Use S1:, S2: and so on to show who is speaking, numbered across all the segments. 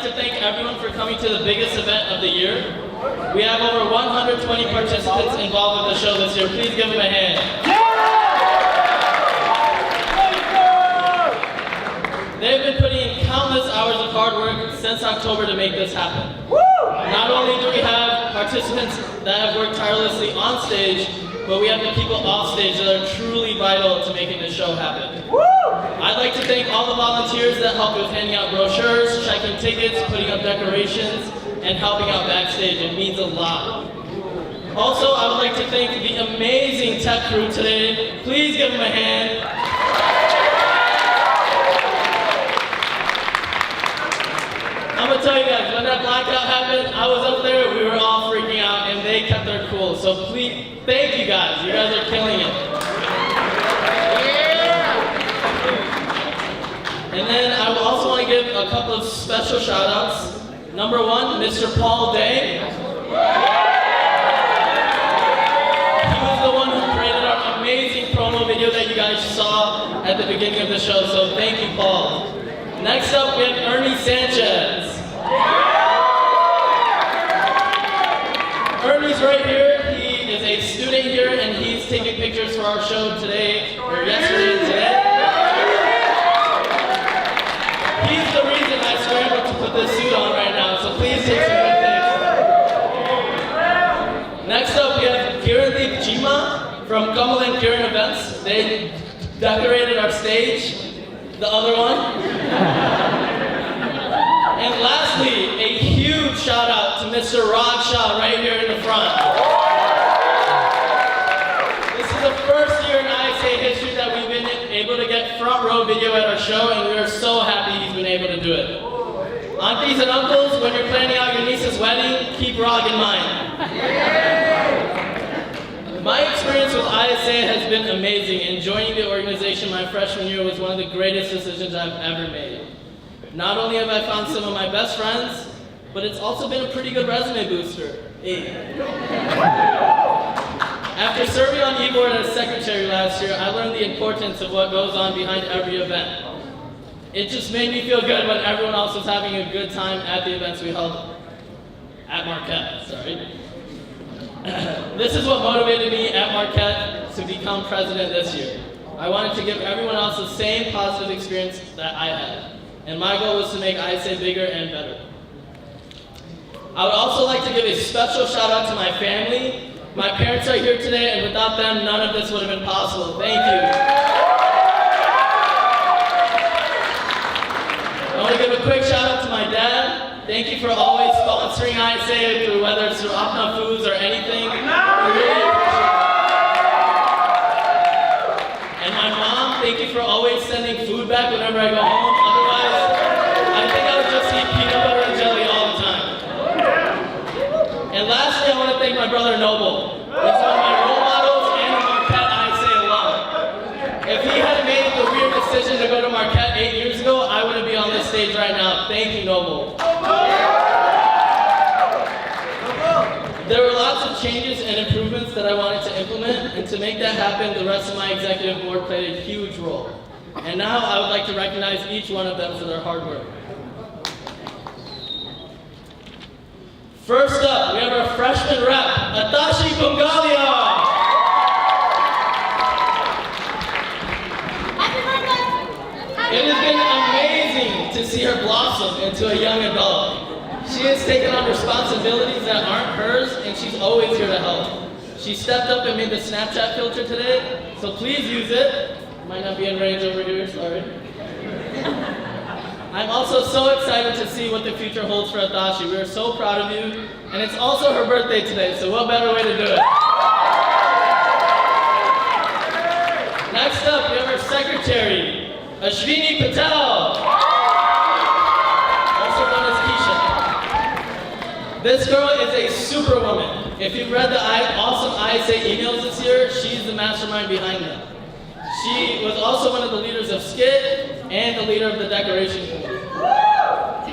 S1: to thank everyone for coming to the biggest event of the year. We have over 120 participants involved with the show this year. Please give them a hand. They've been putting in countless hours of hard work since October to make this happen. Not only do we have participants that have worked tirelessly on stage, but we have the people off stage that are truly vital to making this show happen. I'd like to thank all the volunteers that helped with handing out brochures, checking tickets, putting up decorations, and helping out backstage. It means a lot. Also, I would like to thank the amazing tech crew today. Please give them a hand. I'm gonna tell you guys, when that blackout happened, I was up there, we were all freaking out, and they kept their cool. So please, thank you guys. You guys are killing it. And then I also want to give a couple of special shout outs. Number one, Mr. Paul Day. He was the one who created our amazing promo video that you guys saw at the beginning of the show, so thank you, Paul. Next up, we have Ernie Sanchez. Ernie's right here. He is a student here, and he's taking pictures for our show today, or yesterday and today. He's the reason I scrambled to put this suit on right now, so please take some good pics. Next up, we have Kirandeep Jima from Kamal and Kiran Events. They decorated our stage, the other one. And lastly, a huge shout out to Mr. Shah right here in the front. This is the first year in ISA history that we've been able to get front row video at our show, and we are so happy he's been able to do it. Aunties and uncles, when you're planning out your niece's wedding, keep PaRaagon in mind. My experience with ISA has been amazing, and joining the organization my freshman year was one of the greatest decisions I've ever made. Not only have I found some of my best friends, but it's also been a pretty good resume booster. Hey. After serving on e-board as secretary last year, I learned the importance of what goes on behind every event. It just made me feel good when everyone else was having a good time at the events we held at Marquette. This is what motivated me at Marquette to become president this year. I wanted to give everyone else the same positive experience that I had. And my goal was to make ISA bigger and better. I would also like to give a special shout out to my family. My parents are here today, and without them, none of this would have been possible. Thank you. I want to give a quick shout out to my dad. Thank you for always sponsoring ISA, through whether it's through Apna Foods or anything. We really appreciate it. And my mom, thank you for always sending food back whenever I go home. Otherwise, I think I would just eat peanut butter and jelly all the time. And lastly, I want to thank my brother Noble. He's one of my role models and a Marquette ISA alum. If he had made the weird decision to go to Marquette 8 years ago, I wouldn't be on this stage right now. Thank you, Noble. There were lots of changes and improvements that I wanted to implement, and to make that happen, the rest of my executive board played a huge role. And now I would like to recognize each one of them for their hard work. First up, we have our freshman rep, Atashi Bhungalia. It has been amazing to see her blossom into a young adult. She has taken on responsibilities that aren't hers, and she's always here to help. She stepped up and made the Snapchat filter today, so please use it. Might not be in range over here, sorry. I'm also so excited to see what the future holds for Atashi. We are so proud of you, and it's also her birthday today, so what better way to do it? Next up, we have our secretary, Ashvini Patel, also known as Keisha. This girl is a superwoman. If you've read the awesome ISA emails this year, she's the mastermind behind them. She was also one of the leaders of Skit and the leader of the decoration committee.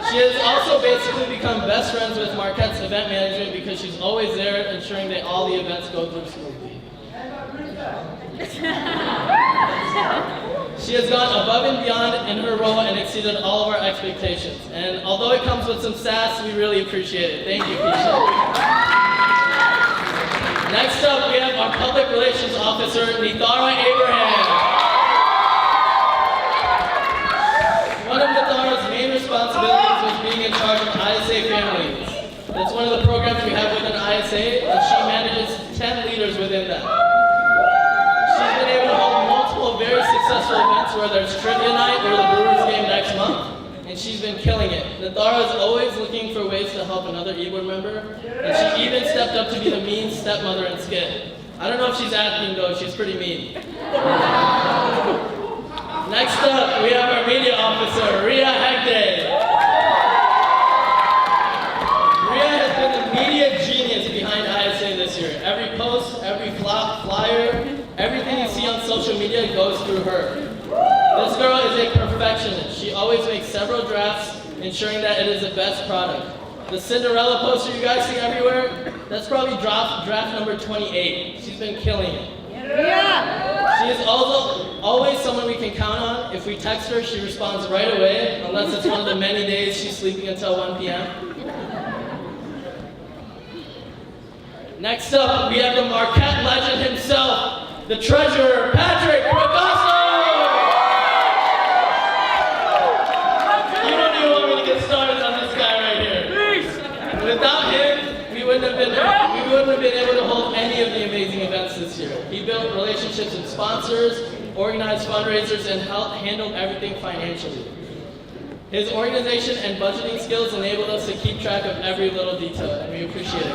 S1: She has also basically become best friends with Marquette's event management because she's always there ensuring that all the events go through smoothly. She has gone above and beyond in her role and exceeded all of our expectations. And although it comes with some sass, we really appreciate it. Thank you, Trisha. Next up, we have our Public Relations Officer, Neethara Abraham. One of Neethara's main responsibilities was being in charge of ISA families. That's one of the programs we have within ISA, and she manages 10 leaders within that. She's been able to hold multiple very successful events, whether it's trivia night or the Brewers game next month, and she's been killing it. Neethara is always looking for ways to help another E-board member, and she even stepped up to be the mean stepmother in skit. I don't know if she's acting though, she's pretty mean. Next up, we have our media officer, Riya Hegde. Riya has been the media genius behind ISA this year. Every post, every flyer, everything you see on social media goes through her. This girl is a perfectionist. She always makes several drafts, ensuring that it is the best product. The Cinderella poster you guys see everywhere, that's probably draft number 28. She's been killing it. Yeah. She is also always someone we can count on. If we text her, she responds right away, unless it's one of the many days she's sleeping until 1 p.m. Next up, we have the Marquette legend himself, the treasurer, Prakasam! You don't even want me to get started on this guy right here. Without him, we wouldn't have been able to hold any of the amazing events this year. He built relationships with sponsors, organized fundraisers, and handled everything financially. His organization and budgeting skills enabled us to keep track of every little detail, and we appreciate it.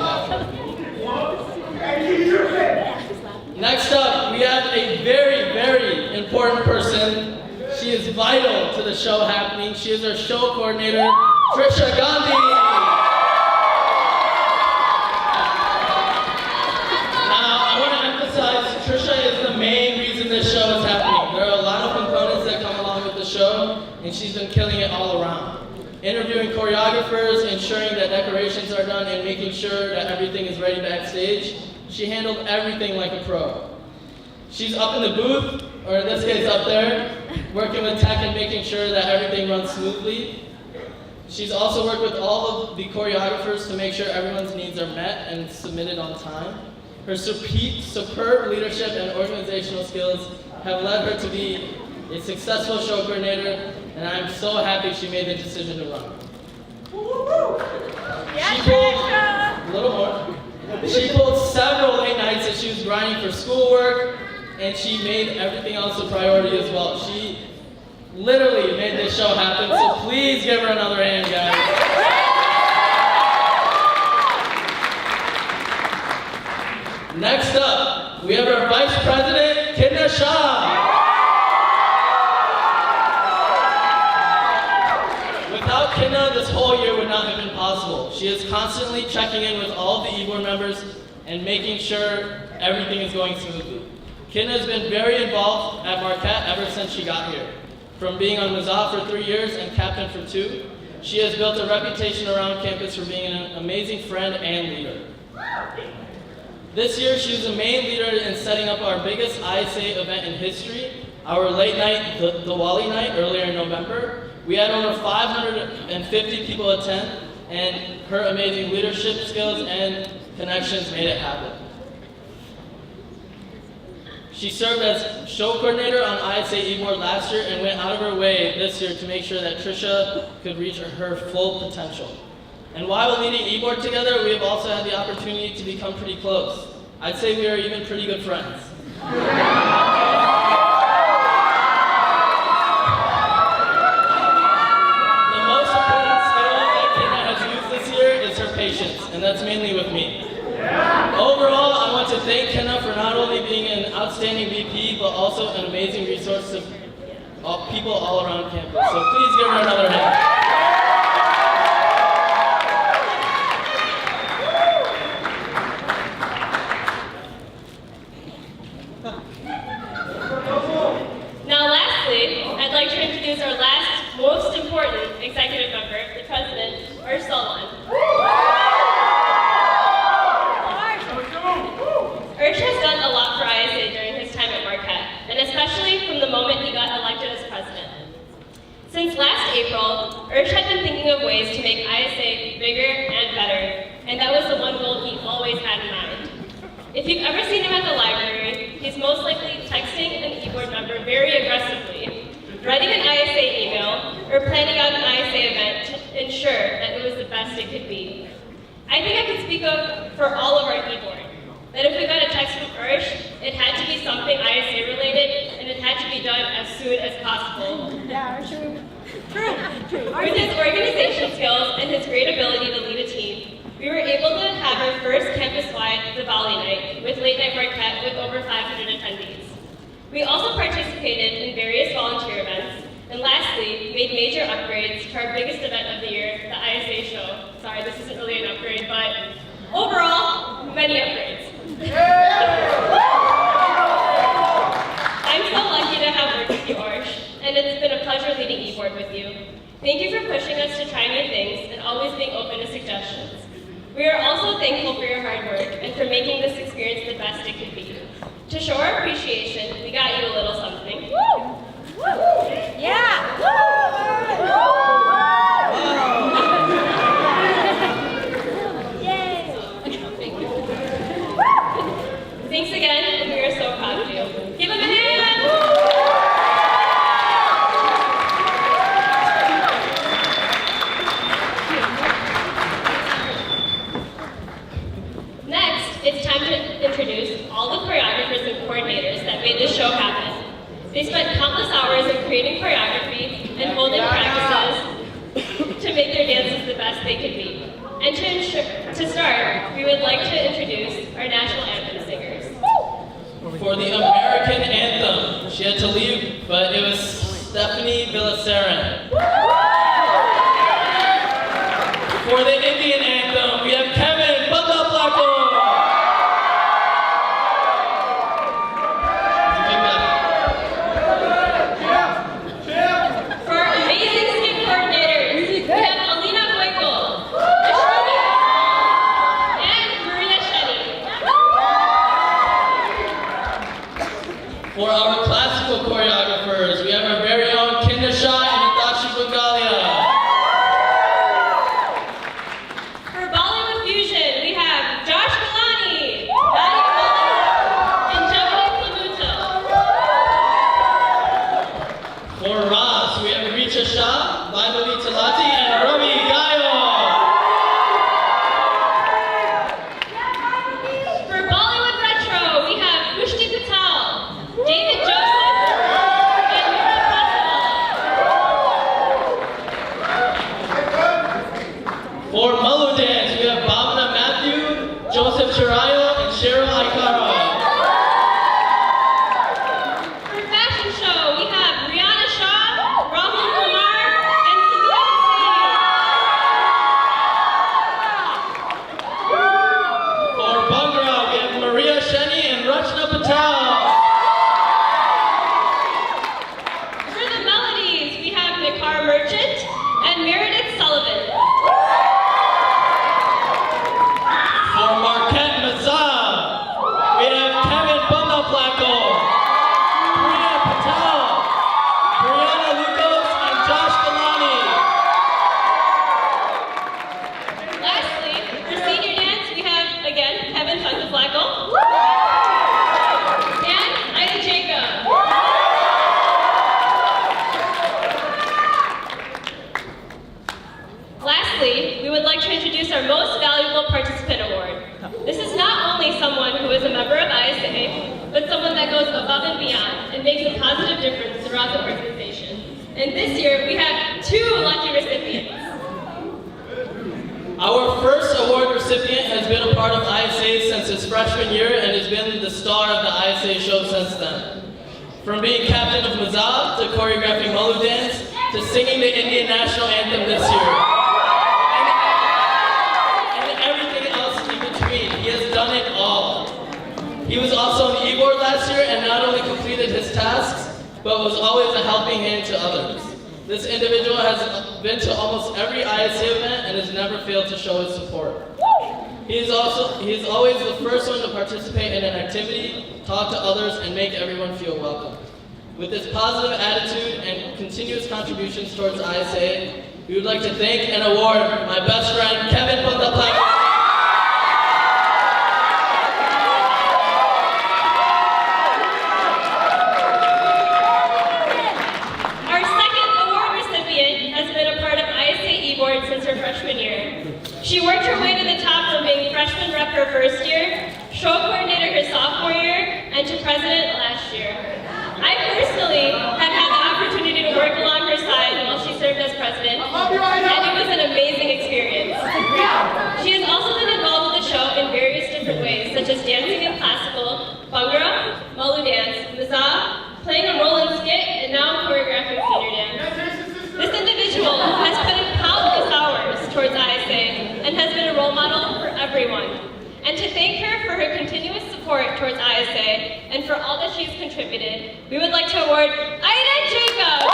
S1: Next up, we have a very, very important person. She is vital to the show happening. She is our show coordinator, Trisha Gandhi. Now, I want to emphasize, Trisha is the main reason this show is happening. There are a lot of components that come along with the show, and she's been killing it all around. Interviewing choreographers, ensuring that decorations are done, and making sure that everything is ready backstage. She handled everything like a pro. She's up in the booth, or in this case up there, working with tech and making sure that everything runs smoothly. She's also worked with all of the choreographers to make sure everyone's needs are met and submitted on time. Her superb leadership and organizational skills have led her to be a successful show coordinator, and I'm so happy she made the decision to run. She pulled several late nights as she was grinding for schoolwork, and she made everything else a priority as well. She literally made this show happen, so please give her another hand, guys. Next up, we have our Vice President, Keenna Shah. Without Keenna, this whole year would not have been possible. She is constantly checking in with all of the E-board members and making sure everything is going smoothly. Keenna has been very involved at Marquette ever since she got here. From being on Mazah for 3 years and captain for 2, she has built a reputation around campus for being an amazing friend and leader. This year, she was the main leader in setting up our biggest ISA event in history, our late night, the Diwali night, earlier in November. We had over 550 people attend, and her amazing leadership skills and connections made it happen. She served as show coordinator on ISA E-board last year and went out of her way this year to make sure that Trisha could reach her full potential. And while leading E-board together, we have also had the opportunity to become pretty close. I'd say we are even pretty good friends. The most important skill that Keenna has used this year is her patience, and that's mainly with me. Overall, I want to thank Keenna for not only being an outstanding VP, but also an amazing resource to people all around campus. So please give her another hand.
S2: Now lastly, I'd like to introduce our last most important executive member, the president, Salwan. Arsh has done a lot for ISA during his time at Marquette, and especially from the moment he got elected Arsh had been thinking of ways to make ISA bigger and better, and that was the one goal he always had in mind. If you've ever seen him at the library, he's most likely texting an keyboard member very aggressively, writing an ISA email, or planning out an ISA event to ensure that it was the best it could be. I think I could speak for all of our keyboard, that if we got a text from Arsh, it had to be something ISA related, and it had to be done as soon as possible.
S3: Yeah, true.
S2: With his organization skills and his great ability to lead a team, we were able to have our first campus-wide Diwali night with Late Night Marquette with over 500 attendees. We also participated in various volunteer events, and lastly, made major upgrades to our biggest event of the year, the ISA Show. Sorry, this isn't really an upgrade, but overall, many upgrades. I'm so lucky to have worked with you, Arsh, and it's been a pleasure leading eBoard with you. Thank you for pushing us to try new things and always being open to suggestions. We are also thankful for your hard work and for making this experience the best it could be. To show our appreciation, we got you a little something.
S3: Woo! Woo! Yeah! Yay!
S2: Thanks again, and we are so proud of you. Give him a hand! Next, it's time to introduce all the choreographers and coordinators that made this show happen. They spent countless hours in creating choreography and holding practices to make their dances the best they could be. And to start, we would like to introduce our national anthem singers.
S1: For the American anthem, she had to leave, but it was Stephanie Villaseran. For the Indian anthem, we have Kevin Bhungalia.
S2: For our amazing skit coordinators, we have Alina Goico, Ashvini, and Riya.
S1: For our classical choreographers, we have our very own Keenna, Shah, and Atashi Bhungalia.
S2: For Bollywood fusion, we have Josh Kalani, Nadia Kalani, and Jeffrey Plamuto.
S1: For Ras, we have Richa Shah, Vaibhavi Talati, and Ravi Gayo.
S2: For Bollywood retro, we have Pushti Patel, David Joseph, and Mira Patel.
S1: For Malu Dance, we have Bhavana Matthew, Joseph Chirayo, and Cheryl Aikara.
S2: For fashion show, we have Rihanna Shah, Rahul Kumar, and Samita Hussain.
S1: For Bhangra, we have Maria Sheni and Rachna Patel.
S2: For the melodies, we have Nikar Merchant and Meredith Sullivan.
S1: For Marquette we have Kevin Bhungalia, Priya Patel, Brianna Lucas, and Josh Galani.
S2: Lastly, for senior dance, we have, again, Kevin Bhungalia and Ida Jacob. Lastly, we would like to introduce our Most Valuable Participant Award. This is not only someone who is a member of ISA, but someone that goes above and beyond and makes a positive difference throughout the organization. And this year, we have 2 lucky recipients.
S1: Our first award recipient has been a part of ISA since his freshman year and has been the star of the ISA show since then. From being captain of Mazab to choreographing Malu dance to singing the Indian national anthem this year. And everything else in between. He has done it all. He was also on e-board last year and not only completed his tasks, but was always a helping hand to others. This individual has been to almost every ISA event and has never failed to show his support. He is always the first one to participate in an activity, talk to others, and make everyone feel welcome. With his positive attitude and continuous contributions towards ISA, we would like to thank and award my best friend, Kevin from the platform.
S2: Our second award recipient has been a part of ISA e-board since her freshman year. She worked her way to the top from being freshman rep her first year, show coordinator her sophomore year, and to president last year. I personally have had the opportunity to work along her side while she served as president, and it was an amazing experience. She has also been involved with the show in various different ways, such as dancing in classical, Bhangra, Malu dance, Mazah, playing a role in skit, and now choreographing senior dance. This individual has put in countless hours towards ISA and has been a role model for everyone. And to thank her for her continuous support towards ISA and for all that she's contributed, we would like to award Ida Jacob.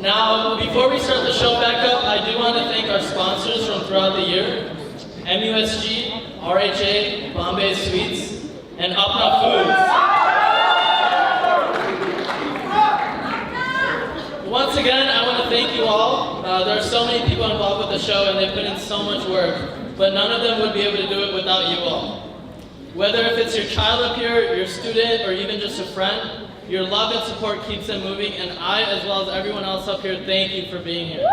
S1: Now, before we start the show back up, I do want to thank our sponsors from throughout the year, MUSG, RHA, Bombay Sweets, and Upna Foods. Once again, I want to thank you all. There are so many people involved with the show and they put in so much work, but none of them would be able to do it without you all. Whether if it's your child up here, your student, or even just a friend, your love and support keeps them moving, and I, as well as everyone else up here, thank you for being here.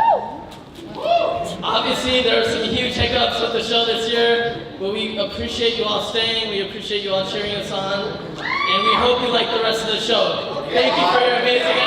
S1: Obviously, there are some huge hiccups with the show this year, but we appreciate you all staying, we appreciate you all cheering us on, and we hope you like the rest of the show. Thank you for your amazing